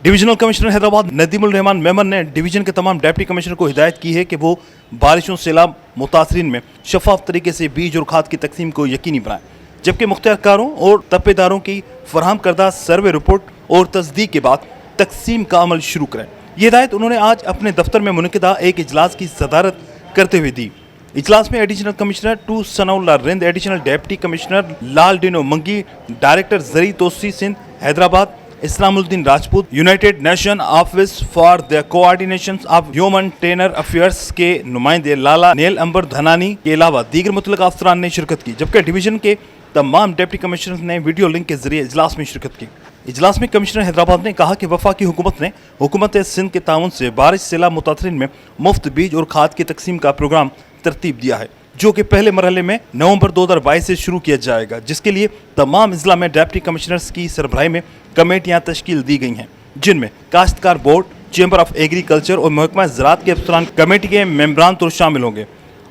Divisional commissioner Hyderabad Nadimul Rahman Memon ने division के तमाम डिप्टी कमिश्नर को हिदायत की है कि वो बारिशों सैलाब मुतासरीन में शफाफ तरीके से बीज और खाद की तकसीम को यकीनी बनाएं, जबकि मुख्तियारकारों और तप्पेदारों की फराहम करदा सर्वे रिपोर्ट और तस्दीक के बाद तकसीम का अमल शुरू करें। ये हिदायत उन्होंने आज अपने दफ्तर में मुनक़िदा एक इजलास की सदारत करते हुए दी। इजलास में additional commissioner two Sanaullah Rind, additional deputy commissioner Lal Dino Mangi, director जरी तोसी Sindh Hyderabad, Islamuddin Rajput, united nation office for the coordination of humanitarian affairs के नुमाइंदे लाला नेल अंबर धनानी के अलावा दीगर मुतल्लिक़ अफसरान ने शिरकत की, जबकि डिवीजन के तमाम डिप्टी कमिश्नर ने वीडियो लिंक के जरिए इजलास में शिरकत की। इजलास में कमिश्नर हैदराबाद ने कहा कि वफाकी हुकूमत ने हुकूमत सिंध के ताउन से बारिश सैलाब मुतासरीन में मुफ्त बीज और खाद की तकसीम का प्रोग्राम तरतीब दिया है, जो कि पहले मरहले में नवंबर 2022 से शुरू किया जाएगा, जिसके लिए तमाम अजला में डिप्टी कमिश्नर्स की सरबराही में कमेटियां तश्कील दी गई हैं, जिनमें काश्तकार बोर्ड, चैम्बर ऑफ एग्रीकल्चर और महकमा ज़राअत के अफसरान कमेटी के मेंबरान तो शामिल होंगे।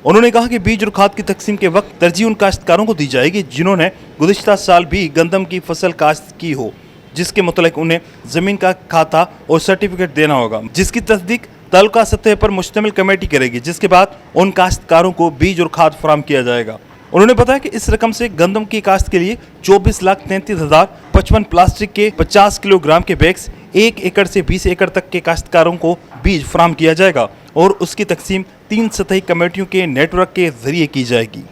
उन्होंने कहा कि बीज और खाद की तकसीम के वक्त तरजीह उन काश्तकारों को दी जाएगी जिन्होंने गुज़िश्ता साल भी गंदम की फसल काश्त की हो, जिसके मुतल्लिक़ उन्हें ज़मीन का खाता और सर्टिफिकेट देना होगा, जिसकी तस्दीक तालुका सतह पर मुश्तमिल कमेटी करेगी, जिसके बाद उन काश्तकारों को बीज और खाद फराहम किया जाएगा। उन्होंने बताया कि इस रकम से गंदम की काश्त के लिए 24,33,055 प्लास्टिक के 50 किलोग्राम के बैग्स 1 एकड़ से 20 एकड़ तक के काश्तकारों को बीज फराहम किया जाएगा और उसकी तकसीम 3 सतही कमेटियों के नेटवर्क के जरिए की जाएगी।